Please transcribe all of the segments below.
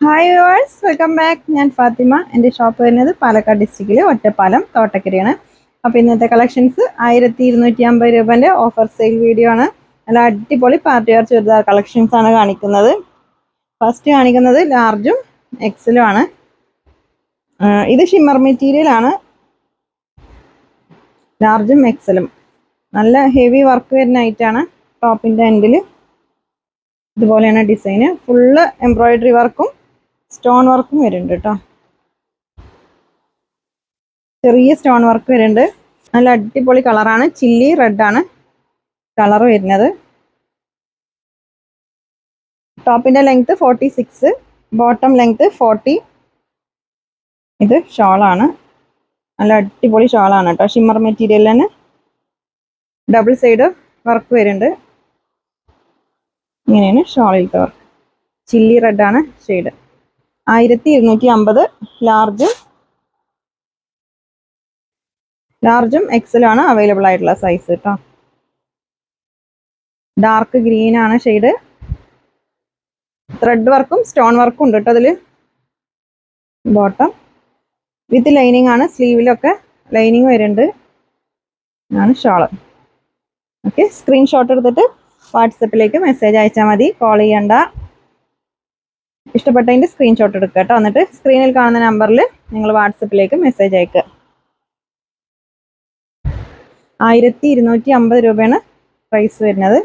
Hi viewers, welcome back. ഞാൻ ഫാത്തിമ. എൻ്റെ shop വരുന്നത് പാലക്കാട് ഡിസ്ട്രിക്റ്റിൽ ഒറ്റപ്പാലം തോട്ടക്കരയാണ്. അപ്പോൾ ഇന്നത്തെ കളക്ഷൻസ് 1250 രൂപൻ്റെ ഓഫർ സെയിൽ വീഡിയോ ആണ്. നല്ല അടിപൊളി പാർട്ടി വെയർ ചുരിദാർ കളക്ഷൻസ് ആണ് കാണിക്കുന്നത്. ഫസ്റ്റ് കാണിക്കുന്നത് ലാർജും എക്സലും ആണ്. ഇത് ഷിമ്മർ മെറ്റീരിയൽ ആണ്. ലാർജും എക്സലും നല്ല ഹെവി വർക്ക് വരുന്ന ഐറ്റാണ്. ടോപ്പിൻ്റെ എൻഡിൽ ഇതുപോലെയാണ് ഡിസൈന്. ഫുള്ള് എംബ്രോയിഡറി വർക്കും സ്റ്റോൺ വർക്കും വരുന്നുണ്ട് കേട്ടോ. ചെറിയ സ്റ്റോൺ വർക്ക് വരുന്നുണ്ട്. നല്ല അടിപൊളി കളറാണ്. ചില്ലി റെഡ് ആണ് കളർ വരുന്നത്. ടോപ്പിന്റെ ലെങ്ത് 46, ബോട്ടം ലെങ്ത് 40. ഇത് ഷോളാണ്. നല്ല അടിപൊളി ഷോളാണ് കേട്ടോ. ഷിമ്മർ മെറ്റീരിയൽ തന്നെ ഡബിൾ സൈഡ് വർക്ക് വരുന്നുണ്ട്. ഇങ്ങനെയാണ് ഷോളിലത്തെ വർക്ക്. ചില്ലി റെഡ് ആണ് ഷെയ്ഡ്. 1250. ലാർജും എക്സലും ആണ് അവൈലബിൾ ആയിട്ടുള്ള സൈസ് കേട്ടോ. ഡാർക്ക് ഗ്രീൻ ആണ് ഷെയ്ഡ്. ത്രെഡ് വർക്കും സ്റ്റോൺ വർക്കും ഉണ്ട് കേട്ടോ അതിൽ. ബോട്ടം വിത്ത് ലൈനിങ് ആണ്. സ്ലീവിലൊക്കെ ലൈനിങ് വരുന്നുണ്ട്. ആണ് ഷോള്. ഓക്കെ, സ്ക്രീൻഷോട്ട് എടുത്തിട്ട് വാട്സപ്പിലേക്ക് മെസ്സേജ് അയച്ചാൽ മതി. കോൾ ചെയ്യണ്ട. ഇഷ്ടപ്പെട്ടതിൻ്റെ സ്ക്രീൻഷോട്ട് എടുക്കുക കേട്ടോ. എന്നിട്ട് സ്ക്രീനിൽ കാണുന്ന നമ്പറിൽ നിങ്ങൾ വാട്സപ്പിലേക്ക് മെസ്സേജ് അയക്കുക. 1250 രൂപയാണ് പ്രൈസ് വരുന്നത്.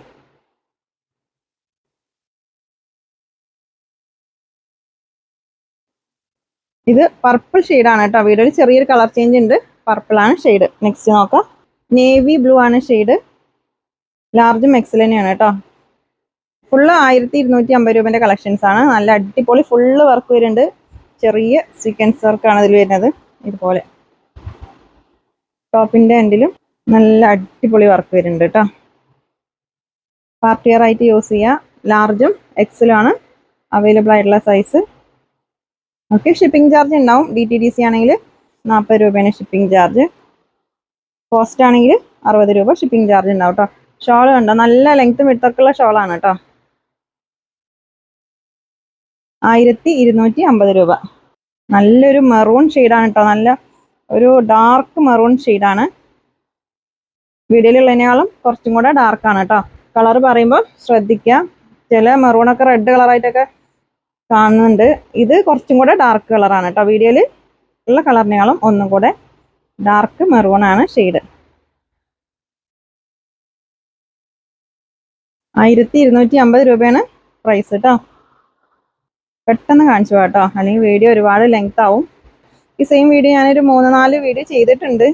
ഇത് പർപ്പിൾ ഷെയ്ഡാണ് കേട്ടോ. വീഡിയോയിൽ ചെറിയൊരു കളർ ചേഞ്ച് ഉണ്ട്. പർപ്പിൾ ആണ് ഷെയ്ഡ്. നെക്സ്റ്റ് നോക്കാം. നേവി ബ്ലൂ ആണ് ഷെയ്ഡ്. ലാർജും എക്സൽ തന്നെയാണ് കേട്ടോ. ഫുള്ള് 1250 രൂപേൻ്റെ കളക്ഷൻസ് ആണ്. നല്ല അടിപൊളി ഫുള്ള് വർക്ക് വരുന്നുണ്ട്. ചെറിയ സീക്വൻസ് വർക്കാണ് ഇതിൽ വരുന്നത്. ഇതുപോലെ ടോപ്പിൻ്റെ എൻഡിലും നല്ല അടിപൊളി വർക്ക് വരുന്നുണ്ട് കേട്ടോ. പാർട്ടി വെയർ ആയിട്ട് യൂസ് ചെയ്യുക. ലാർജും എക്സലും ആണ് അവൈലബിൾ ആയിട്ടുള്ള സൈസ്. ഓക്കെ, ഷിപ്പിംഗ് ചാർജ് ഉണ്ടാവും. DTDC ആണെങ്കിൽ 40 രൂപയാണ് ഷിപ്പിംഗ് ചാർജ്. പോസ്റ്റ് ആണെങ്കിൽ 60 രൂപ ഷിപ്പിംഗ് ചാർജ് ഉണ്ടാവും കേട്ടോ. ഷോൾ കണ്ടോ, നല്ല ലെങ്ത്തും വിഡ്ത്തൊക്കെയുള്ള ഷോളാണ് കേട്ടോ. 1250 രൂപ. നല്ലൊരു മെറൂൺ ഷെയ്ഡാണ് കേട്ടോ. നല്ല ഒരു ഡാർക്ക് മെറൂൺ ഷെയ്ഡാണ്. വീഡിയോയിലുള്ളതിനേക്കാളും കുറച്ചും കൂടെ ഡാർക്കാണ് കേട്ടോ. കളർ പറയുമ്പോൾ ശ്രദ്ധിക്കുക. ചില മെറൂണൊക്കെ റെഡ് കളറായിട്ടൊക്കെ കാണുന്നുണ്ട്. ഇത് കുറച്ചും കൂടെ ഡാർക്ക് കളറാണ് കേട്ടോ. വീഡിയോയിൽ ഉള്ള കളറിനേക്കാളും ഒന്നും കൂടെ ഡാർക്ക് മെറൂൺ ആണ് ഷെയ്ഡ്. 1250 രൂപയാണ് പ്രൈസ് കേട്ടോ. പെട്ടെന്ന് കാണിച്ചു കേട്ടോ, അല്ലെങ്കിൽ വീഡിയോ ഒരുപാട് ലെങ്ത് ആവും. ഈ സെയിം വീഡിയോ ഞാനൊരു 3-4 വീഡിയോ ചെയ്തിട്ടുണ്ട്.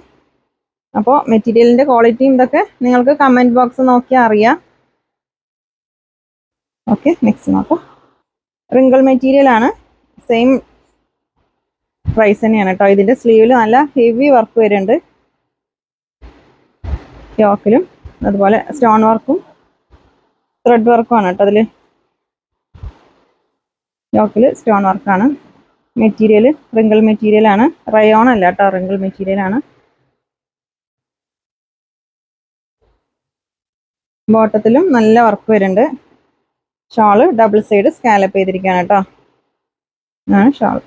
അപ്പോൾ മെറ്റീരിയലിൻ്റെ ക്വാളിറ്റിയും ഇതൊക്കെ നിങ്ങൾക്ക് കമൻറ്റ് ബോക്സ് നോക്കിയാൽ അറിയാം. ഓക്കെ, നെക്സ്റ്റ് നോക്കാം. റിങ്കിൾ മെറ്റീരിയൽ ആണ്. സെയിം പ്രൈസ് തന്നെയാണ് കേട്ടോ. ഇതിൻ്റെ സ്ലീവിൽ നല്ല ഹെവി വർക്ക് വരുന്നുണ്ട്. യോക്കിലും അതുപോലെ സ്റ്റോൺ വർക്കും ത്രെഡ് വർക്കും ആണ് കേട്ടോ അതിൽ. യോക്കിൽ സ്റ്റോൺ വർക്കാണ്. മെറ്റീരിയൽ റിങ്കിൾ മെറ്റീരിയൽ ആണ്. റയോൺ അല്ല കേട്ടോ, റിങ്കിൾ മെറ്റീരിയൽ ആണ്. ബോട്ടത്തിലും നല്ല വർക്ക് വരുന്നുണ്ട്. ഷാള് ഡബിൾ സൈഡ് സ്കാലപ്പ് ചെയ്തിരിക്കുകയാണ് കേട്ടോ. ആണ് ഷാൾ.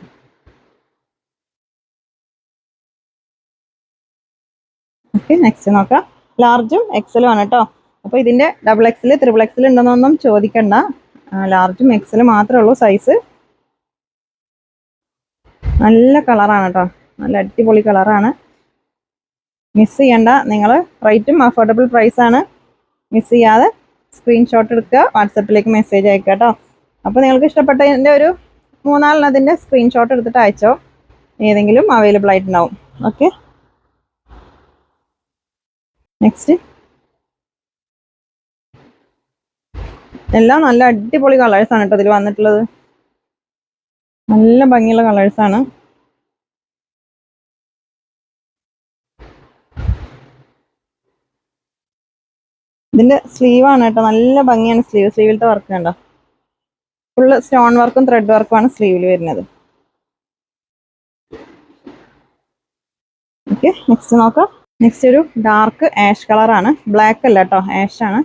ഓക്കെ, നെക്സ്റ്റ് നോക്കാം. ലാർജും എക്സലും ആണ് കേട്ടോ. അപ്പോൾ ഇതിൻ്റെ ഡബിൾ എക്സൽ ത്രിബിൾ എക്സൽ ഉണ്ടെന്നൊന്നും ചോദിക്കണ്ട. ലാർജും എക്സലും മാത്രമേ ഉള്ളൂ സൈസ്. നല്ല കളറാണ് കേട്ടോ. നല്ല അടിപൊളി കളറാണ്. മിസ് ചെയ്യണ്ട. നിങ്ങൾ റേറ്റും അഫോർഡബിൾ പ്രൈസാണ്. മിസ് ചെയ്യാതെ സ്ക്രീൻഷോട്ട് എടുക്കുക, വാട്സപ്പിലേക്ക് മെസ്സേജ് അയക്കുക കേട്ടോ. അപ്പോൾ നിങ്ങൾക്ക് ഇഷ്ടപ്പെട്ടതിൻ്റെ ഒരു 3-4 സ്ക്രീൻഷോട്ട് എടുത്തിട്ട് അയച്ചോ. ഏതെങ്കിലും അവൈലബിൾ ആയിട്ടുണ്ടാവും. Okay, next. എല്ലാം നല്ല അടിപൊളി കളേഴ്സാണ് കേട്ടോ ഇതിൽ വന്നിട്ടുള്ളത്. നല്ല ഭംഗിയുള്ള കളേഴ്സാണ്. ഇതിൻ്റെ സ്ലീവാണ് കേട്ടോ. നല്ല ഭംഗിയാണ് സ്ലീവിലത്തെ വർക്ക് കണ്ടോ. ഫുള്ള് സ്റ്റോൺ വർക്കും ത്രെഡ് വർക്കുമാണ് സ്ലീവിൽ വരുന്നത്. ഓക്കെ, നെക്സ്റ്റ് നോക്കാം. നെക്സ്റ്റ് ഒരു ഡാർക്ക് ആഷ് കളറാണ്. ബ്ലാക്ക് അല്ല കേട്ടോ, ആഷ് ആണ്.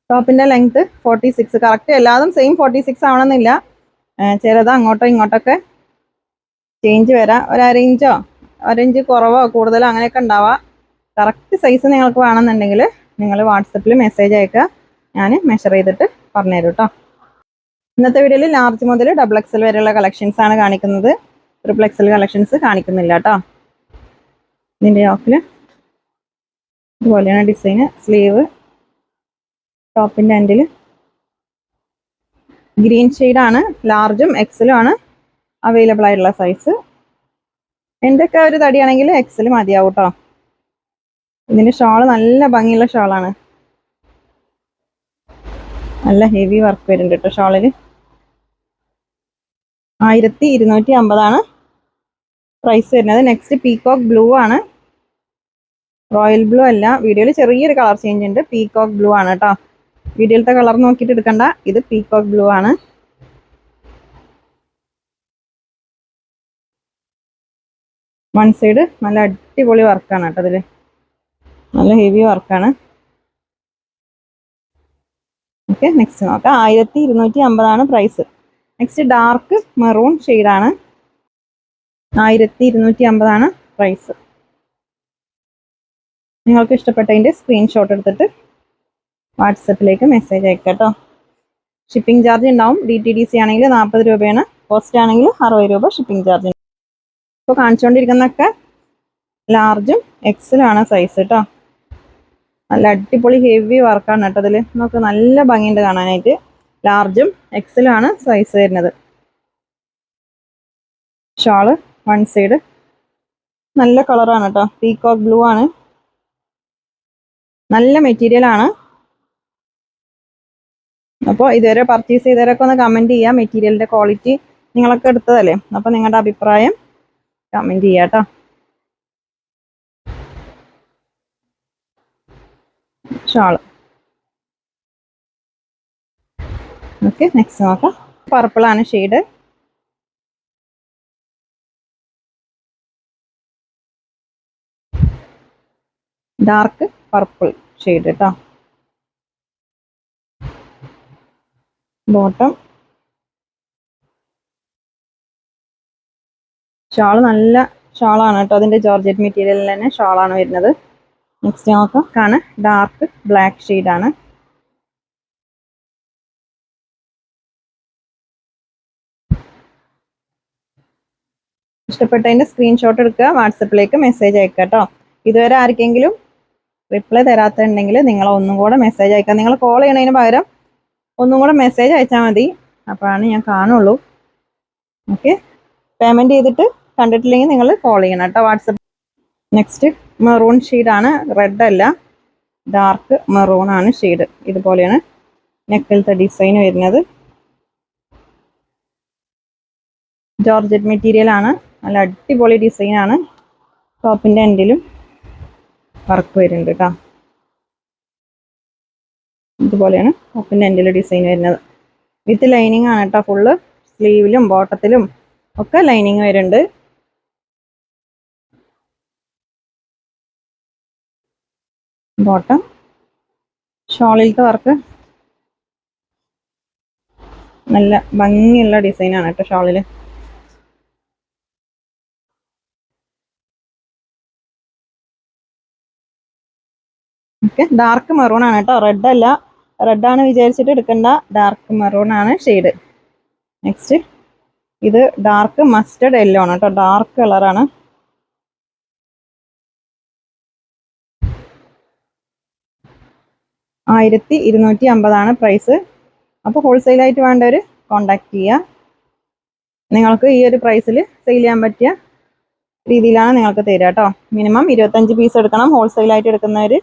ടോപ്പിൻ്റെ ലെങ്ത് 46. കറക്റ്റ് എല്ലാതും സെയിം 46 ആവണമെന്നില്ല. ചിലത് അങ്ങോട്ടോ ഇങ്ങോട്ടൊക്കെ ചേഞ്ച് വരാം. ഒരു അരയിഞ്ച് കുറവോ കൂടുതലോ അങ്ങനെയൊക്കെ ഉണ്ടാവാം. കറക്റ്റ് സൈസ് നിങ്ങൾക്ക് വേണമെന്നുണ്ടെങ്കിൽ നിങ്ങൾ വാട്സപ്പിൽ മെസ്സേജ് അയക്കുക. ഞാൻ മെഷർ ചെയ്തിട്ട് പറഞ്ഞുതരും കേട്ടോ. ഇന്നത്തെ വീഡിയോയിൽ ലാർജ് മുതൽ XXL വരെയുള്ള കളക്ഷൻസ് ആണ് കാണിക്കുന്നത്. XXL കളക്ഷൻസ് കാണിക്കുന്നില്ല കേട്ടോ. ഇതിൻ്റെ യോക്കിൽ ഇതുപോലെയാണ് ഡിസൈന്. സ്ലീവ്, ടോപ്പിൻ്റെ എൻഡിൽ ഗ്രീൻ ഷെയ്ഡാണ്. ലാർജും എക്സലും ആണ് അവൈലബിൾ ആയിട്ടുള്ള സൈസ്. എൻ്റെ ഒക്കെ ഒരു തടിയാണെങ്കിൽ എക്സൽ മതിയാവും കേട്ടോ. ഇതിൻ്റെ ഷാള് നല്ല ഭംഗിയുള്ള ഷാളാണ്. നല്ല ഹെവി വർക്ക് വരുന്നുണ്ട് കേട്ടോ ഷാളിൽ. 1250 പ്രൈസ് വരുന്നത്. നെക്സ്റ്റ് പീകോക്ക് ബ്ലൂ ആണ്. റോയൽ ബ്ലൂ അല്ല, വീഡിയോയിൽ ചെറിയൊരു കളർ ചേഞ്ച് ഉണ്ട്. പീകോക്ക് ബ്ലൂ ആണ് കേട്ടോ. വീഡിയോയിലത്തെ കളർ നോക്കിയിട്ട് എടുക്കണ്ട, ഇത് പീകോക്ക് ബ്ലൂ ആണ്. വൺ സൈഡ് നല്ല അടിപൊളി വർക്കാണ് കേട്ടോ. അതിൽ നല്ല ഹെവി വർക്കാണ്. ഓക്കെ, നെക്സ്റ്റ് നോക്കാം. 1250 പ്രൈസ്. നെക്സ്റ്റ് ഡാർക്ക് മെറൂൺ ഷെയ്ഡാണ്. 1250 പ്രൈസ്. നിങ്ങൾക്ക് ഇഷ്ടപ്പെട്ടതിൻ്റെ സ്ക്രീൻഷോട്ട് എടുത്തിട്ട് വാട്സപ്പിലേക്ക് മെസ്സേജ് അയക്കാം കേട്ടോ. ഷിപ്പിംഗ് ചാർജ് ഉണ്ടാവും. DTDC ആണെങ്കിൽ 40 രൂപയാണ്. പോസ്റ്റ് ആണെങ്കിൽ 60 രൂപ ഷിപ്പിംഗ് ചാർജ് ഉണ്ട്. ഇപ്പോൾ കാണിച്ചുകൊണ്ടിരിക്കുന്നതൊക്കെ ലാർജും എക്സലും ആണ് സൈസ് കേട്ടോ. നല്ല അടിപൊളി ഹെവി വർക്കാണ് കേട്ടോ. അതിൽ നമുക്ക് നല്ല ഭംഗിയുണ്ട് കാണാനായിട്ട്. ലാർജും എക്സലും ആണ് സൈസ് വരുന്നത്. ഷാള് വൺ സൈഡ് നല്ല കളറാണ് കേട്ടോ. പീകോക്ക് ബ്ലൂ ആണ്. നല്ല മെറ്റീരിയൽ ആണ്. അപ്പോൾ ഇതുവരെ പർച്ചേസ് ചെയ്തവരൊക്കെ ഒന്ന് കമൻറ്റ് ചെയ്യുക. മെറ്റീരിയലിൻ്റെ ക്വാളിറ്റി നിങ്ങളൊക്കെ എടുത്തതല്ലേ, അപ്പോൾ നിങ്ങളുടെ അഭിപ്രായം കമൻറ്റ് ചെയ്യുക കേട്ടോ. ഷാള് ഓക്കെ, നെക്സ്റ്റ് നോക്കാം. പർപ്പിളാണ് ഷെയ്ഡ്. ഡാർക്ക് പർപ്പിൾ ഷെയ്ഡ് കേട്ടോ. ബോട്ടം ഷാള് നല്ല ഷാളാണ് കേട്ടോ. അതിൻ്റെ ജോർജറ്റ് മെറ്റീരിയലിൽ തന്നെ ഷാളാണ് വരുന്നത്. നെക്സ്റ്റ് നോക്കാം. ഡാർക്ക് ബ്ലാക്ക് ഷെയ്ഡാണ്. ഇഷ്ടപ്പെട്ടതിൻ്റെ സ്ക്രീൻഷോട്ട് എടുക്കുക, വാട്സപ്പിലേക്ക് മെസ്സേജ് അയക്കുക കേട്ടോ. ഇതുവരെ ആർക്കെങ്കിലും റിപ്ലൈ തരാത്തുണ്ടെങ്കിൽ നിങ്ങൾ ഒന്നും കൂടെ മെസ്സേജ് അയക്കുക. നിങ്ങൾ കോൾ ചെയ്യണതിന് പകരം ഒന്നും കൂടെ മെസ്സേജ് അയച്ചാൽ മതി, അപ്പോഴാണ് ഞാൻ കാണുള്ളൂ. ഓക്കെ, പേയ്മെൻറ്റ് ചെയ്തിട്ട് കണ്ടിട്ടില്ലെങ്കിൽ നിങ്ങൾ കോൾ ചെയ്യണം കേട്ടോ വാട്സപ്പ്. നെക്സ്റ്റ് മെറൂൺ ഷെയ്ഡാണ്. റെഡ് അല്ല, ഡാർക്ക് മെറൂൺ ആണ് ഷെയ്ഡ്. ഇതുപോലെയാണ് നെക്കിലത്തെ ഡിസൈൻ വരുന്നത്. ജോർജറ്റ് മെറ്റീരിയൽ ആണ്. നല്ല അടിപൊളി ഡിസൈൻ ആണ്. ടോപ്പിൻ്റെ എൻഡിലും വർക്ക് വരുന്നുണ്ട് കേട്ടോ. ഇതുപോലെയാണ് ടോപ്പിൻ്റെ എൻഡിൽ ഡിസൈൻ വരുന്നത്. വിത്ത് ലൈനിങ് ആണ് കേട്ടോ. ഫുള്ള് സ്ലീവിലും ബോട്ടത്തിലും ഒക്കെ ലൈനിങ് വരുന്നുണ്ട്. ബോട്ടം ഷോളിലത്തെ വർക്ക് നല്ല ഭംഗിയുള്ള ഡിസൈനാണ് കേട്ടോ ഷോളിൽ. ഓക്കെ, ഡാർക്ക് മെറൂൺ ആണ് കേട്ടോ. റെഡ് അല്ല, റെഡാണ് വിചാരിച്ചിട്ട് എടുക്കണ്ട. ഡാർക്ക് മെറൂൺ ആണ് ഷെയ്ഡ്. നെക്സ്റ്റ് ഇത് ഡാർക്ക് മസ്റ്റർഡ് യെല്ലോ ആണ് കേട്ടോ. ഡാർക്ക് കളറാണ്. $1250 പ്രൈസ്. അപ്പോൾ ഹോൾസെയിലായിട്ട് വേണ്ടവർ കോണ്ടാക്ട് ചെയ്യുക. നിങ്ങൾക്ക് ഈ ഒരു പ്രൈസിൽ സെയിൽ ചെയ്യാൻ പറ്റിയ രീതിയിലാണ് നിങ്ങൾക്ക് തരിക കേട്ടോ. മിനിമം 25 പീസ് എടുക്കണം. ഹോൾസെയിലായിട്ട് എടുക്കുന്നവർ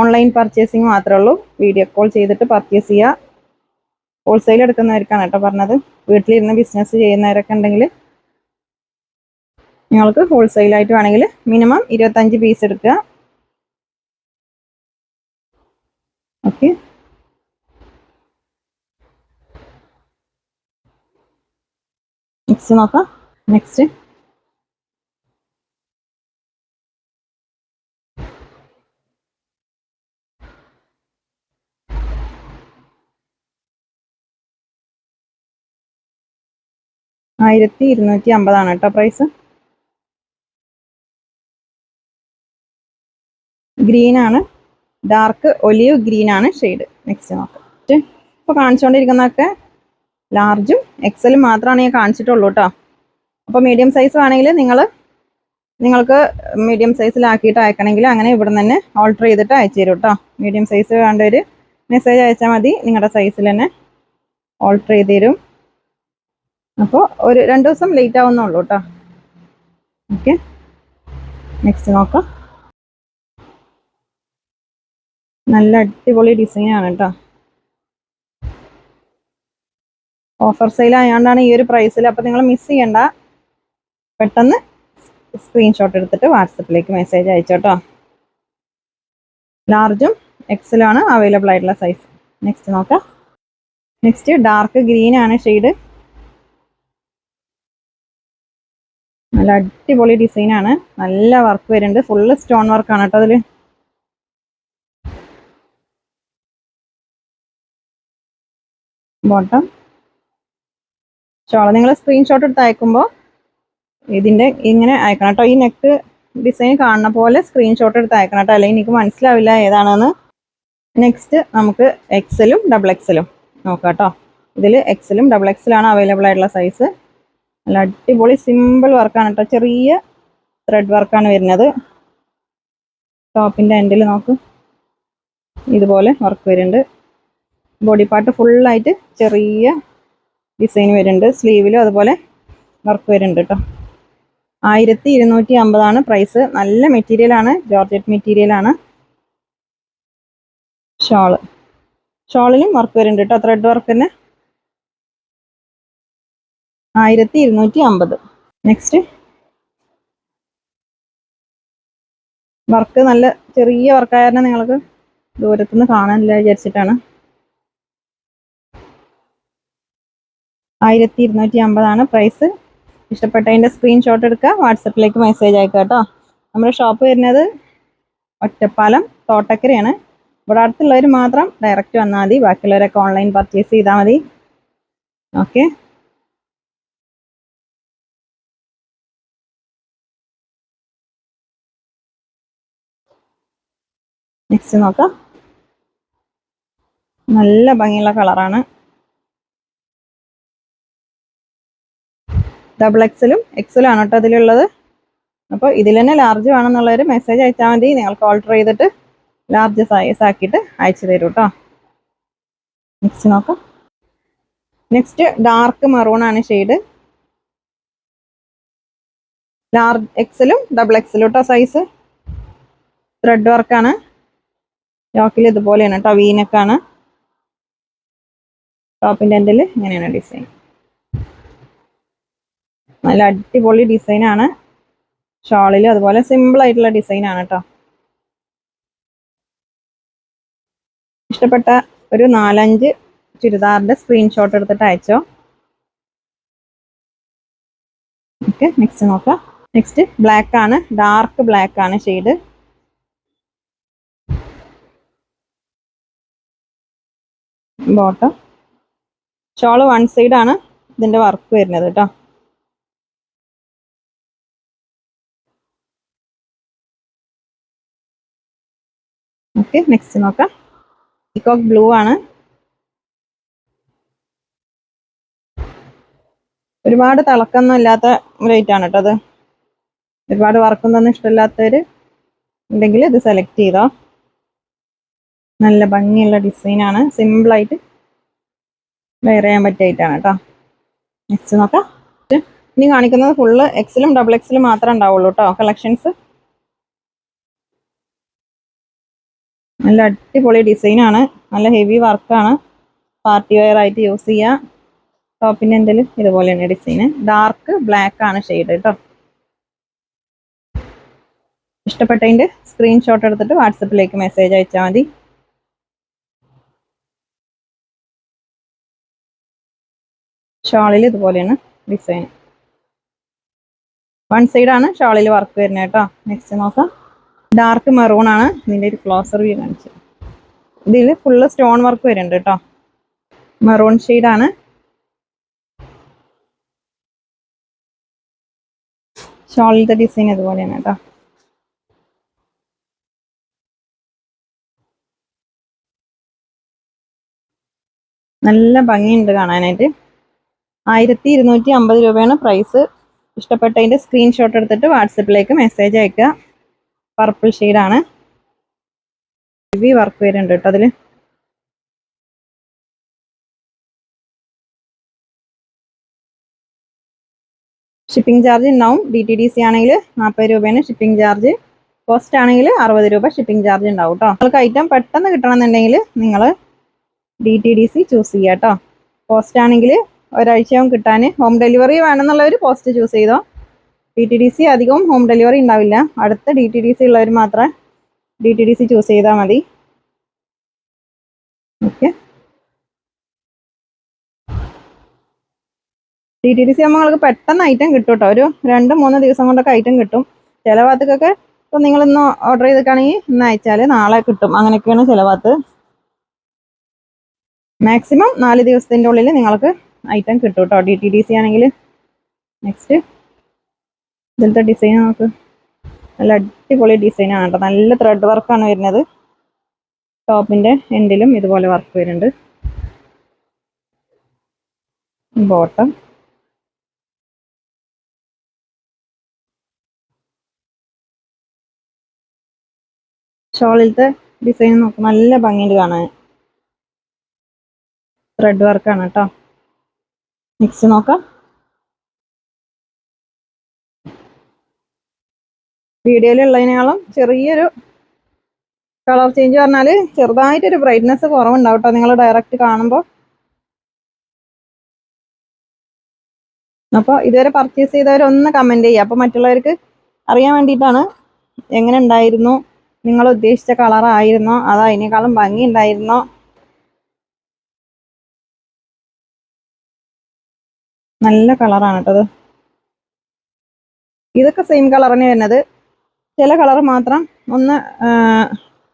ഓൺലൈൻ പർച്ചേസിങ് മാത്രമേ ഉള്ളൂ. വീഡിയോ കോൾ ചെയ്തിട്ട് പർച്ചേസ് ചെയ്യുക. ഹോൾസെയിൽ എടുക്കുന്നവർക്കാണ് കേട്ടോ പറഞ്ഞത്. വീട്ടിലിരുന്ന് ബിസിനസ് ചെയ്യുന്നവരൊക്കെ ഉണ്ടെങ്കിൽ നിങ്ങൾക്ക് ഹോൾസെയിലായിട്ട് വേണമെങ്കിൽ മിനിമം 25 പീസ് എടുക്കുക. ഓക്കെ, നെക്സ്റ്റ് നോക്കാം. നെക്സ്റ്റ് 1250 കേട്ടോ പ്രൈസ്. ഗ്രീൻ ആണ്, ഡാർക്ക് ഒലിവ് ഗ്രീൻ ആണ് ഷെയ്ഡ്. നെക്സ്റ്റ് നോക്കാം. ഇപ്പോൾ കാണിച്ചുകൊണ്ടിരിക്കുന്നതൊക്കെ ലാർജും എക്സലും മാത്രമാണ് ഞാൻ കാണിച്ചിട്ടുള്ളൂ കേട്ടോ. അപ്പോൾ മീഡിയം സൈസ് ആണെങ്കിൽ നിങ്ങൾക്ക് മീഡിയം സൈസിലാക്കിയിട്ട് അയക്കണമെങ്കിൽ അങ്ങനെ ഇവിടെ നിന്ന് തന്നെ ഓൾട്ടർ ചെയ്തിട്ട് അയച്ചു തരും കേട്ടോ. മീഡിയം സൈസ് വേണ്ടവർ മെസ്സേജ് അയച്ചാൽ മതി, നിങ്ങളുടെ സൈസിൽ തന്നെ ഓൾട്ടർ ചെയ്ത് തരും. അപ്പോൾ ഒരു 2 ദിവസം ലേറ്റ് ആവുന്നുള്ളൂ കേട്ടോ. ഓക്കെ, നെക്സ്റ്റ് നോക്കാം. നല്ല അടിപൊളി ഡിസൈനാണ് കേട്ടോ. ഓഫർ സെയിൽ ആയതുകൊണ്ടാണ് ഈ ഒരു പ്രൈസിൽ. അപ്പോൾ നിങ്ങൾ മിസ് ചെയ്യണ്ട, പെട്ടെന്ന് സ്ക്രീൻഷോട്ട് എടുത്തിട്ട് വാട്സപ്പിലേക്ക് മെസ്സേജ് അയച്ചോട്ടോ. ലാർജും എക്സലാണ് അവൈലബിൾ ആയിട്ടുള്ള സൈസ്. നെക്സ്റ്റ് നോക്കാം. നെക്സ്റ്റ് ഡാർക്ക് ഗ്രീൻ ആണ് ഷെയ്ഡ്. നല്ല അടിപൊളി ഡിസൈനാണ്, നല്ല വർക്ക് വരുന്നുണ്ട്, ഫുള്ള് സ്റ്റോൺ വർക്കാണ് കേട്ടോ അതിൽ. ബോട്ടം ഷോൾ നിങ്ങൾ സ്ക്രീൻഷോട്ട് എടുത്ത് അയക്കുമ്പോൾ ഇതിൻ്റെ ഇങ്ങനെ അയക്കണം കേട്ടോ. ഈ നെക്ക് ഡിസൈൻ കാണുന്ന പോലെ സ്ക്രീൻഷോട്ട് എടുത്ത് അയക്കണം കേട്ടോ, അല്ലെങ്കിൽ എനിക്ക് മനസ്സിലാവില്ല ഏതാണെന്ന്. നെക്സ്റ്റ് നമുക്ക് എക്സലും ഡബിൾ എക്സലും നോക്കാം കേട്ടോ. ഇതിൽ എക്സലും ഡബിൾ എക്സലാണ് അവൈലബിൾ ആയിട്ടുള്ള സൈസ്. നല്ല അടിപൊളി സിമ്പിൾ വർക്കാണ് കേട്ടോ, ചെറിയ ത്രെഡ് വർക്കാണ് വരുന്നത്. ടോപ്പിൻ്റെ എൻഡിൽ നോക്ക്, ഇതുപോലെ വർക്ക് വരുന്നുണ്ട്. ബോഡി പാർട്ട് ഫുള്ളായിട്ട് ചെറിയ ഡിസൈൻ വരുന്നുണ്ട്. സ്ലീവിലും അതുപോലെ വർക്ക് വരുന്നുണ്ട് കേട്ടോ. 1250 പ്രൈസ്. നല്ല മെറ്റീരിയലാണ്, ജോർജറ്റ് മെറ്റീരിയലാണ്. ഷോളിലും വർക്ക് വരുന്നുണ്ട് കേട്ടോ, ത്രെഡ് വർക്ക് തന്നെ. 1250. നെക്സ്റ്റ് വർക്ക് നല്ല ചെറിയ വർക്കായ കാരണം നിങ്ങൾക്ക് ദൂരത്തുനിന്ന് കാണാനില്ല വിചാരിച്ചിട്ടാണ്. 1250 പ്രൈസ്. ഇഷ്ടപ്പെട്ടതിൻ്റെ സ്ക്രീൻഷോട്ട് എടുക്കുക, വാട്സപ്പിലേക്ക് മെസ്സേജ് അയക്കുക കേട്ടോ. നമ്മുടെ ഷോപ്പ് വരുന്നത് ഒറ്റപ്പാലം തോട്ടക്കരയാണ്. ഇവിടെ അടുത്തുള്ളവർ മാത്രം ഡയറക്റ്റ് വന്നാൽ മതി, ബാക്കിയുള്ളവരൊക്കെ ഓൺലൈൻ പർച്ചേസ് ചെയ്താൽ മതി. ഓക്കെ, നെക്സ്റ്റ് നോക്കാം. നല്ല ഭംഗിയുള്ള കളറാണ്. ഡബിൾ എക്സലും എക്സലും ആണ് കേട്ടോ അതിലുള്ളത്. അപ്പോൾ ഇതിൽ തന്നെ ലാർജ് വേണമെന്നുള്ളവർ മെസ്സേജ് അയച്ചാൽ മതി, നിങ്ങൾക്ക് ഓൾട്ടർ ചെയ്തിട്ട് ലാർജ് സൈസ് ആക്കിയിട്ട് അയച്ചു തരും കേട്ടോ. നെക്സ്റ്റ് നോക്കാം. നെക്സ്റ്റ് ഡാർക്ക് മറൂൺ ആണ് ഷെയ്ഡ്. ലാർജ് എക്സലും ഡബിൾ എക്സലും കേട്ടോ സൈസ്. ത്രെഡ് വർക്കാണ്. യോക്കിൽ ഇതുപോലെയാണ് കേട്ടോ, വീനക്കാണ്. ടോപ്പിൻ്റെ എൻഡിൽ ഇങ്ങനെയാണ് ഡിസൈൻ. നല്ല അടിപൊളി ഡിസൈനാണ്. ഷോളിലും അതുപോലെ സിമ്പിൾ ആയിട്ടുള്ള ഡിസൈനാണ് കേട്ടോ. ഇഷ്ടപ്പെട്ട ഒരു 4-5 ചുരിദാറിൻ്റെ സ്ക്രീൻഷോട്ട് എടുത്തിട്ട് അയച്ചോ. ഓക്കെ, നെക്സ്റ്റ് നോക്കാം. നെക്സ്റ്റ് ബ്ലാക്ക് ആണ്, ഡാർക്ക് ബ്ലാക്ക് ആണ് ഷെയ്ഡ്. ബോട്ടം ഷോള് 1 സൈഡ് ആണ് ഇതിൻ്റെ വർക്ക് വരുന്നത് കേട്ടോ. ഓക്കെ, നെക്സ്റ്റ് നോക്കാം. പീകോക്ക് ബ്ലൂ ആണ്. ഒരുപാട് തിളക്കൊന്നും ഇല്ലാത്ത റേറ്റ് ആണ് കേട്ടോ അത്. ഒരുപാട് വർക്കൊന്നും ഇഷ്ടമില്ലാത്തവർ ഉണ്ടെങ്കിൽ ഇത് സെലക്ട് ചെയ്തോ. നല്ല ഭംഗിയുള്ള ഡിസൈനാണ്, സിമ്പിളായിട്ട് വെയർ ചെയ്യാൻ പറ്റിയിട്ടാണ് കേട്ടോ. നെക്സ്റ്റ് നോക്കാം. ഇനി കാണിക്കുന്നത് ഫുള്ള് എക്സലും ഡബിൾ എക്സലും മാത്രമേ ഉണ്ടാവുള്ളൂ കേട്ടോ കളക്ഷൻസ്. നല്ല അടിപൊളി ഡിസൈനാണ്, നല്ല ഹെവി വർക്കാണ്, പാർട്ടി വെയർ ആയിട്ട് യൂസ് ചെയ്യുക. ടോപ്പിൻ്റെ എന്തെങ്കിലും ഇതുപോലെയാണ് ഡിസൈന്. ഡാർക്ക് ബ്ലാക്ക് ആണ് ഷെയ്ഡ് കേട്ടോ. ഇഷ്ടപ്പെട്ടതിൻ്റെ സ്ക്രീൻഷോട്ട് എടുത്തിട്ട് വാട്സപ്പിലേക്ക് മെസ്സേജ് അയച്ചാൽ മതി. ഷോളിൽ ഇതുപോലെയാണ് ഡിസൈൻ. 1 സൈഡാണ് ഷോളിൽ വർക്ക് വരുന്നത് കേട്ടോ. നെക്സ്റ്റ് നോക്കാം. ഡാർക്ക് മെറൂൺ ആണ്. ഇതിൻ്റെ ഒരു ക്ലോസർ വ്യൂ കാണിച്ചു. ഇതിൽ ഫുള്ള് സ്റ്റോൺ വർക്ക് വരുന്നുണ്ട് കേട്ടോ. മെറൂൺ ഷെയ്ഡാണ്. ഷോളിലത്തെ ഡിസൈൻ ഇതുപോലെയാണ് കേട്ടോ. നല്ല ഭംഗിയുണ്ട് കാണാനായിട്ട്. 1250 രൂപയാണ് പ്രൈസ്. ഇഷ്ടപ്പെട്ടതിന്റെ സ്ക്രീൻഷോട്ട് എടുത്തിട്ട് വാട്സപ്പിലേക്ക് മെസ്സേജ് അയക്കുക. പർപ്പിൾ ഷെയ്ഡാണ്. ഹെവി വർക്ക് വരുന്നുണ്ട് കേട്ടോ അതിൽ. ഷിപ്പിംഗ് ചാർജ് ഉണ്ടാവും. DTDC ആണെങ്കിൽ 40 രൂപയാണ് ഷിപ്പിംഗ് ചാർജ്. പോസ്റ്റ് ആണെങ്കിൽ 60 രൂപ ഷിപ്പിംഗ് ചാർജ് ഉണ്ടാവും കേട്ടോ. നിങ്ങൾക്ക് ഐറ്റം പെട്ടെന്ന് കിട്ടണമെന്നുണ്ടെങ്കിൽ നിങ്ങൾ DTDC ചൂസ് ചെയ്യുക കേട്ടോ. പോസ്റ്റ് ആണെങ്കിൽ ഒരാഴ്ചയാവും കിട്ടാൻ. ഹോം ഡെലിവറി വേണമെന്നുള്ളവർ പോസ്റ്റ് ചൂസ് ചെയ്തോ. DTDC അധികവും ഹോം ഡെലിവറി ഉണ്ടാവില്ല. അടുത്ത DTDC ഉള്ളവർ മാത്രമേ DTDC ചൂസ് ചെയ്താൽ മതി. ഓക്കെ. DTDC ആകുമ്പോൾ നിങ്ങൾക്ക് പെട്ടെന്ന് ഐറ്റം കിട്ടും കേട്ടോ. ഒരു 2-3 ദിവസം കൊണ്ടൊക്കെ ഐറ്റം കിട്ടും. ചില ഭാഗത്തൊക്കെ ഇപ്പോൾ നിങ്ങൾ ഇന്ന് ഓർഡർ ചെയ്തിട്ടാണെങ്കിൽ ഇന്ന് അയച്ചാൽ നാളെ കിട്ടും. അങ്ങനെയൊക്കെയാണ് ചില ഭാഗത്ത്. മാക്സിമം 4 ദിവസത്തിൻ്റെ ഉള്ളിൽ നിങ്ങൾക്ക് ഐറ്റം കിട്ടും കേട്ടോ DTDC ആണെങ്കിൽ. നെക്സ്റ്റ് ഇതിലത്തെ ഡിസൈൻ നമുക്ക് നല്ല അടിപൊളി ഡിസൈനാണ് കേട്ടോ. നല്ല ത്രെഡ് വർക്കാണ് വരുന്നത്. ടോപ്പിൻ്റെ എൻഡിലും ഇതുപോലെ വർക്ക് വരുന്നുണ്ട്. ബോട്ടം ഷോളിലത്തെ ഡിസൈൻ നോക്കും. നല്ല ഭംഗിയുണ്ട് കാണാൻ. ത്രെഡ് വർക്കാണ് കേട്ടോ. നെക്സ്റ്റ് നോക്കാം. വീഡിയോയിലുള്ളതിനേക്കാളും ചെറിയൊരു കളർ ചേഞ്ച് പറഞ്ഞാൽ ചെറുതായിട്ടൊരു ബ്രൈറ്റ്നെസ് കുറവുണ്ടാവും കേട്ടോ നിങ്ങൾ ഡയറക്റ്റ് കാണുമ്പോൾ. അപ്പോൾ ഇതുവരെ പർച്ചേസ് ചെയ്തവരൊന്ന് കമൻറ്റ് ചെയ്യുക. അപ്പോൾ മറ്റുള്ളവർക്ക് അറിയാൻ വേണ്ടിയിട്ടാണ്. എങ്ങനെ ഉണ്ടായിരുന്നു, നിങ്ങൾ ഉദ്ദേശിച്ച കളറായിരുന്നോ അതോ അതിനേക്കാളും ഭംഗി ഉണ്ടായിരുന്നോ? നല്ല കളറാണ് കേട്ടത്. ഇതൊക്കെ സെയിം കളറിന് വരുന്നത്. ചില കളർ മാത്രം ഒന്ന്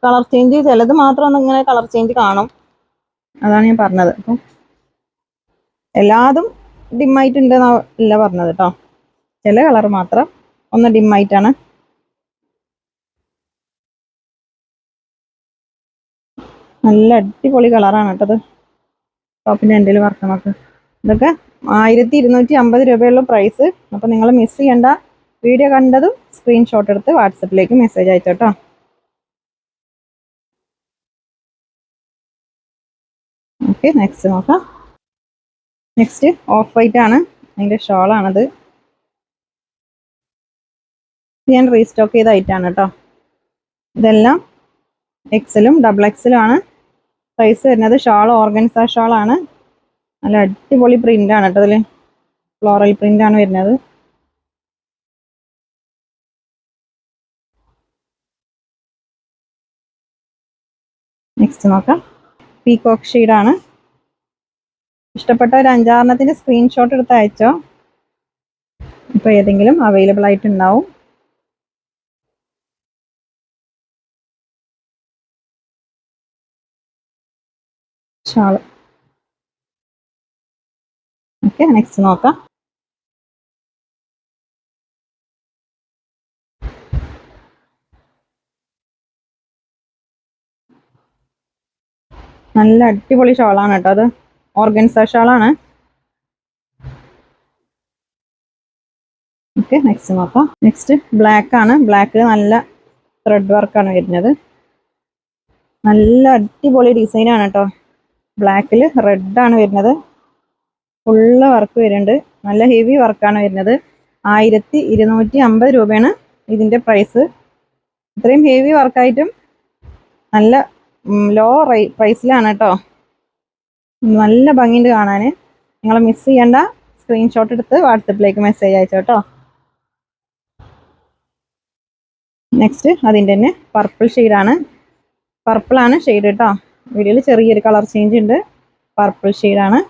കളർ ചേഞ്ച്, ചിലത് മാത്രം ഒന്ന് ഇങ്ങനെ കളർ ചേഞ്ച് കാണും. അതാണ് ഞാൻ പറഞ്ഞത്. അപ്പം എല്ലാതും ഡിമ്മായിട്ടുണ്ട് എന്നല്ല പറഞ്ഞത് കേട്ടോ. ചില കളർ മാത്രം ഒന്ന് ഡിമ്മായിട്ടാണ്. നല്ല അടിപൊളി കളറാണ് കേട്ടത്. ടോപ്പിൻ്റെ എൻഡിൽ വർക്ക് നമുക്ക്. ഇതൊക്കെ 1250 രൂപയുള്ള പ്രൈസ്. അപ്പോൾ നിങ്ങൾ മിസ് ചെയ്യേണ്ട. വീഡിയോ കണ്ടതും സ്ക്രീൻഷോട്ട് എടുത്ത് വാട്സപ്പിലേക്ക് മെസ്സേജ് അയച്ചോട്ടോ. ഓക്കെ. നെക്സ്റ്റ് നോക്കാം. നെക്സ്റ്റ് ഓഫ് വൈറ്റ് ആണ്. അതിൻ്റെ ഷോളാണത്. ഞാൻ റീസ്റ്റോക്ക് ചെയ്ത ഐറ്റാണ് കേട്ടോ. ഇതെല്ലാം എക്സലും ഡബിൾ എക്സലും ആണ് സൈസ് വരുന്നത്. ഷോൾ ഓർഗൻസ ഷോളാണ്. നല്ല അടിപൊളി പ്രിന്റ് ആണ് കേട്ടോ. അതിൽ ഫ്ലോറൽ പ്രിന്റ് ആണ് വരുന്നത്. നെക്സ്റ്റ് നോക്കാം. പീകോക്ക് ഷെയ്ഡാണ്. ഇഷ്ടപ്പെട്ട ഒരു 5-6 സ്ക്രീൻഷോട്ട് എടുത്ത് അയച്ചോ. ഇപ്പോൾ ഏതെങ്കിലും അവൈലബിൾ ആയിട്ടുണ്ടാവും. ഷാള്. ഓക്കെ. നെക്സ്റ്റ് നോക്കാം. നല്ല അടിപൊളി ഷോളാണ് കേട്ടോ. അത് ഓർഗൻസ ഷോളാണ്. ഓക്കെ. നെക്സ്റ്റ് നോക്കാം. നെക്സ്റ്റ് ബ്ലാക്ക് ആണ്. ബ്ലാക്ക് നല്ല ത്രെഡ് വർക്കാണ് വരുന്നത്. നല്ല അടിപൊളി ഡിസൈനാണ് കേട്ടോ. ബ്ലാക്കിൽ റെഡാണ് വരുന്നത്. ഫുള്ള് വർക്ക് വരുന്നുണ്ട്. നല്ല ഹെവി വർക്കാണ് വരുന്നത്. 1250 രൂപയാണ് ഇതിൻ്റെ പ്രൈസ്. ഇത്രയും ഹെവി വർക്കായിട്ടും നല്ല ലോ പ്രൈസിലാണ് കേട്ടോ. നല്ല ഭംഗിയുണ്ട് കാണാൻ. നിങ്ങൾ മിസ് ചെയ്യേണ്ട. സ്ക്രീൻഷോട്ട് എടുത്ത് വാട്സപ്പിലേക്ക് മെസ്സേജ് അയച്ചോ കേട്ടോ. നെക്സ്റ്റ് അതിൻ്റെ തന്നെ പർപ്പിൾ ഷെയ്ഡാണ്. പർപ്പിളാണ് ഷെയ്ഡ് കേട്ടോ. വീഡിയോയിൽ ചെറിയൊരു കളർ ചേഞ്ച് ഉണ്ട്. പർപ്പിൾ ഷെയ്ഡാണ്.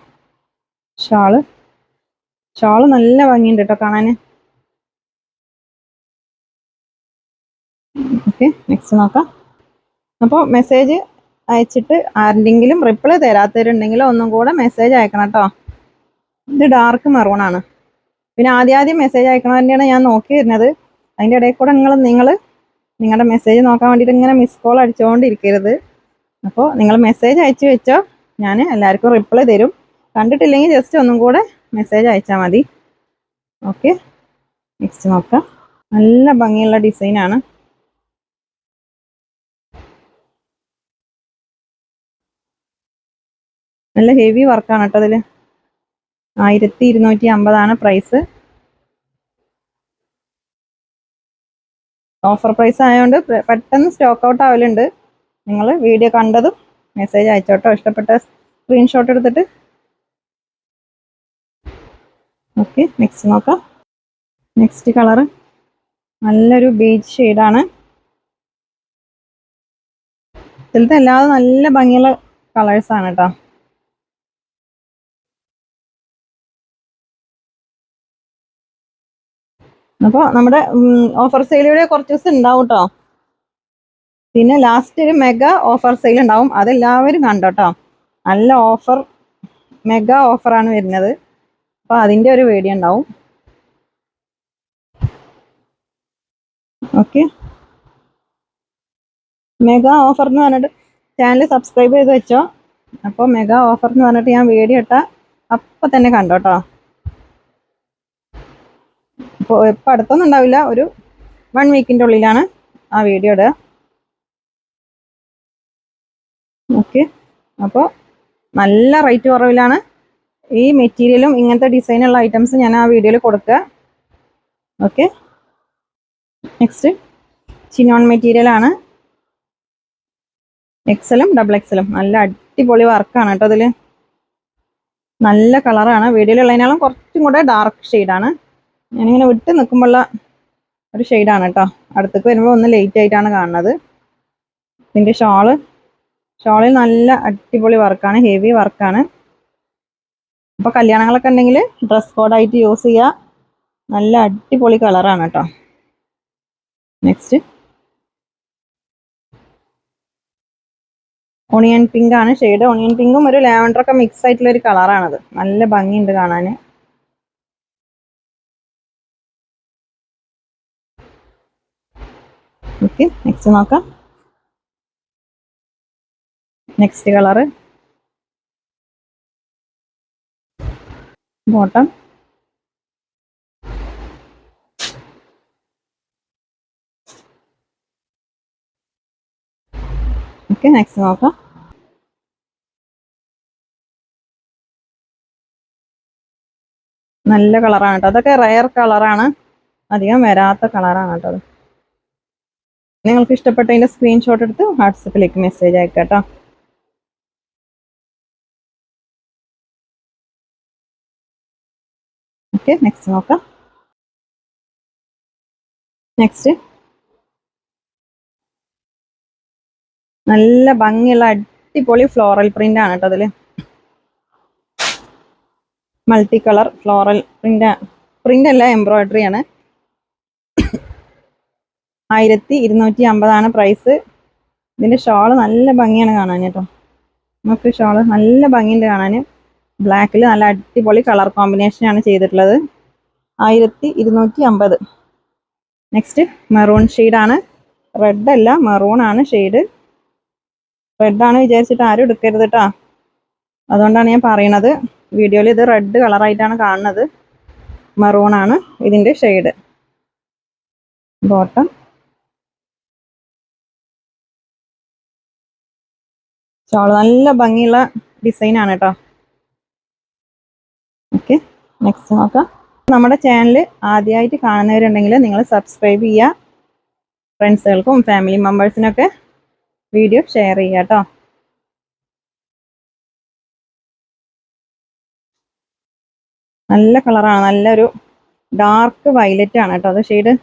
ഷാള് നല്ല ഭംഗിയുണ്ട് കേട്ടോ കാണാൻ. ഓക്കെ. നെക്സ്റ്റ് നോക്കാം. അപ്പോൾ മെസ്സേജ് അയച്ചിട്ട് ആരുടെങ്കിലും റിപ്ലൈ തരാത്തവരുണ്ടെങ്കിൽ ഒന്നും കൂടെ മെസ്സേജ് അയക്കണം കേട്ടോ. ഇത് ഡാർക്ക് മെറൂൺ ആണ്. പിന്നെ ആദ്യം മെസ്സേജ് അയക്കണതന്നെയാണ് ഞാൻ നോക്കി വരുന്നത്. അതിൻ്റെ ഇടയിൽ കൂടെ നിങ്ങൾ നിങ്ങളുടെ മെസ്സേജ് നോക്കാൻ വേണ്ടിയിട്ട് ഇങ്ങനെ മിസ് കോൾ അടിച്ചുകൊണ്ടിരിക്കരുത്. അപ്പോൾ നിങ്ങൾ മെസ്സേജ് അയച്ചു വെച്ചോ, ഞാൻ എല്ലാവർക്കും റിപ്ലൈ തരും. കണ്ടിട്ടില്ലെങ്കിൽ ജസ്റ്റ് ഒന്നും കൂടെ മെസ്സേജ് അയച്ചാൽ മതി. ഓക്കെ, നെക്സ്റ്റ് നോക്കാം. നല്ല ഭംഗിയുള്ള ഡിസൈനാണ്. നല്ല ഹെവി വർക്കാണ് കേട്ടോ അതിൽ. 1250 പ്രൈസ്. ഓഫർ പ്രൈസ് ആയതുകൊണ്ട് പെട്ടെന്ന് സ്റ്റോക്ക് ഔട്ട് ആവലുണ്ട്. നിങ്ങൾ വീഡിയോ കണ്ടതും മെസ്സേജ് അയച്ചോട്ടോ. ഇഷ്ടപ്പെട്ട സ്ക്രീൻഷോട്ട് എടുത്തിട്ട്. ഓക്കെ, നെക്സ്റ്റ് നോക്കാം. നെക്സ്റ്റ് കളറ് നല്ലൊരു ബീച്ച് ഷെയ്ഡാണ്. ഇതിലത്തെ എല്ലാതും നല്ല ഭംഗിയുള്ള കളേഴ്സാണ് കേട്ടോ. അപ്പോൾ നമ്മുടെ ഓഫർ സെയിലിവിടെ കുറച്ച് ദിവസം ഉണ്ടാവും കേട്ടോ. പിന്നെ ലാസ്റ്റ് ഒരു മെഗാ ഓഫർ സെയിൽ ഉണ്ടാവും, അതെല്ലാവരും കണ്ടോട്ടോ. നല്ല ഓഫർ, മെഗാ ഓഫറാണ് വരുന്നത്. അപ്പോൾ അതിൻ്റെ ഒരു വീഡിയോ ഉണ്ടാവും. ഓക്കെ, മെഗാ ഓഫർ എന്ന് പറഞ്ഞിട്ട് ചാനൽ സബ്സ്ക്രൈബ് ചെയ്ത് വെച്ചോ. അപ്പോൾ മെഗാ ഓഫർ എന്ന് പറഞ്ഞിട്ട് ഞാൻ വീഡിയോ ഇട്ടാൽ അപ്പം തന്നെ കണ്ടോട്ടോ. ഇപ്പോൾ ഇപ്പം അടുത്തൊന്നും ഉണ്ടാവില്ല, ഒരു 1 വീക്കിൻ്റെ ഉള്ളിലാണ് ആ വീഡിയോ ഇടുക. ഓക്കെ, അപ്പോൾ നല്ല റേറ്റ് കുറവിലാണ് ഈ മെറ്റീരിയലും ഇങ്ങനത്തെ ഡിസൈനുള്ള ഐറ്റംസ് ഞാൻ ആ വീഡിയോയിൽ കൊടുക്കുക. ഓക്കെ, നെക്സ്റ്റ് ചിനോൺ മെറ്റീരിയലാണ്. എക്സലും ഡബിൾ എക്സലും നല്ല അടിപൊളി വർക്കാണ് കേട്ടോ അതിൽ. നല്ല കളറാണ്. വീഡിയോയിലുള്ളതിനാലും കുറച്ചും കൂടെ ഡാർക്ക് ഷെയ്ഡാണ്. ഞാനിങ്ങനെ വിട്ട് നിൽക്കുമ്പോഴുള്ള ഒരു ഷെയ്ഡാണ് കേട്ടോ. അടുത്തേക്ക് വരുമ്പോൾ ഒന്ന് ലേറ്റ് ആയിട്ടാണ് കാണുന്നത്. ഇതിൻ്റെ ഷോളിൽ നല്ല അടിപൊളി വർക്കാണ്, ഹെവി വർക്കാണ്. അപ്പോൾ കല്യാണങ്ങളൊക്കെ ഉണ്ടെങ്കിൽ ഡ്രസ് കോഡായിട്ട് യൂസ് ചെയ്യുക. നല്ല അടിപൊളി കളറാണ് കേട്ടോ. നെക്സ്റ്റ് ഓണിയൻ പിങ്ക് ആണ് ഷെയ്ഡ്. ഓണിയൻ പിങ്കും ഒരു ലാവൻഡറൊക്കെ മിക്സ് ആയിട്ടുള്ള ഒരു കളറാണത്. നല്ല ഭംഗിയുണ്ട് കാണാൻ. ഓക്കെ, നെക്സ്റ്റ് നോക്കാം. Next colour bottom. Okay, next നോക്കാം. നല്ല കളറാണ് കേട്ടോ. അതൊക്കെ റയർ കളറാണ്, അധികം വരാത്ത കളറാണ് കേട്ടോ അത്. നിങ്ങൾക്ക് ഇഷ്ടപ്പെട്ടതിൻ്റെ സ്ക്രീൻഷോട്ട് എടുത്ത് വാട്സപ്പിലേക്ക് മെസ്സേജ് അയക്കാം കേട്ടോ. ഓക്കെ, നെക്സ്റ്റ് നോക്കാം. നെക്സ്റ്റ് നല്ല ഭംഗിയുള്ള അടിപൊളി ഫ്ലോറൽ പ്രിന്റ് ആണ് കേട്ടോ അതിൽ. മൾട്ടി കളർ ഫ്ലോറൽ പ്രിന്റ് അല്ല, എംബ്രോയിഡറി ആണ്. 1250 പ്രൈസ്. ഇതിൻ്റെ ഷോള് നല്ല ഭംഗിയാണ് കാണാൻ കേട്ടോ. നമുക്ക് ഷോള് നല്ല ഭംഗിയുണ്ട് കാണാൻ. ബ്ലാക്കിൽ നല്ല അടിപൊളി കളർ കോമ്പിനേഷനാണ് ചെയ്തിട്ടുള്ളത്. 1250. നെക്സ്റ്റ് മെറൂൺ ഷെയ്ഡാണ്. റെഡ് അല്ല, മെറൂൺ ആണ് ഷെയ്ഡ്. റെഡാണ് വിചാരിച്ചിട്ട് ആരും എടുക്കരുത് കേട്ടോ. അതുകൊണ്ടാണ് ഞാൻ പറയണത്. വീഡിയോയിൽ ഇത് റെഡ് കളറായിട്ടാണ് കാണുന്നത്. മെറൂൺ ആണ് ഇതിൻ്റെ ഷെയ്ഡ്. ബോട്ടം ഷോള് നല്ല ഭംഗിയുള്ള ഡിസൈനാണ് കേട്ടോ. ഓക്കെ, നെക്സ്റ്റ് നോക്കാം. നമ്മുടെ ചാനൽ ആദ്യമായിട്ട് കാണുന്നവരുണ്ടെങ്കിൽ നിങ്ങൾ സബ്സ്ക്രൈബ് ചെയ്യുക. ഫ്രണ്ട്സുകൾക്കും ഫാമിലി മെമ്പേഴ്സിനൊക്കെ വീഡിയോ ഷെയർ ചെയ്യുക കേട്ടോ. നല്ല കളറാണ്, നല്ലൊരു ഡാർക്ക് വയലറ്റ് ആണ് കേട്ടോ അത് ഷെയ്ഡ്.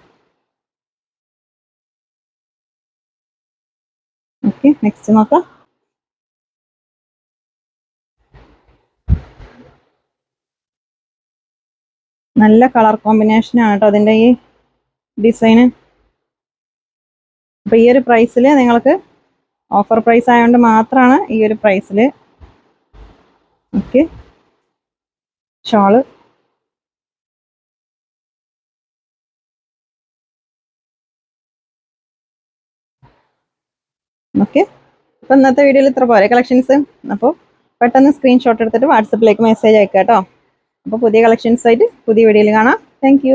ഓക്കെ, നെക്സ്റ്റ് നോക്കാം. നല്ല കളർ കോമ്പിനേഷൻ ആണ് കേട്ടോ അതിൻ്റെ ഈ ഡിസൈന്. അപ്പോൾ ഈ ഒരു പ്രൈസിൽ നിങ്ങൾക്ക് ഓഫർ പ്രൈസ് ആയതുകൊണ്ട് മാത്രമാണ് ഈ ഒരു പ്രൈസിൽ. ഓക്കെ, ഷോള് ഓക്കെ, അപ്പോൾ ഇന്നത്തെ വീഡിയോയിൽ ഇത്ര പോരെ കളക്ഷൻസ്. അപ്പോൾ പെട്ടെന്ന് സ്ക്രീൻഷോട്ട് എടുത്തിട്ട് വാട്സപ്പിലേക്ക് മെസ്സേജ് അയക്കാം കേട്ടോ. അപ്പോൾ പുതിയ കളക്ഷൻസ് ആയിട്ട് പുതിയ വീഡിയോയിൽ കാണാം. താങ്ക്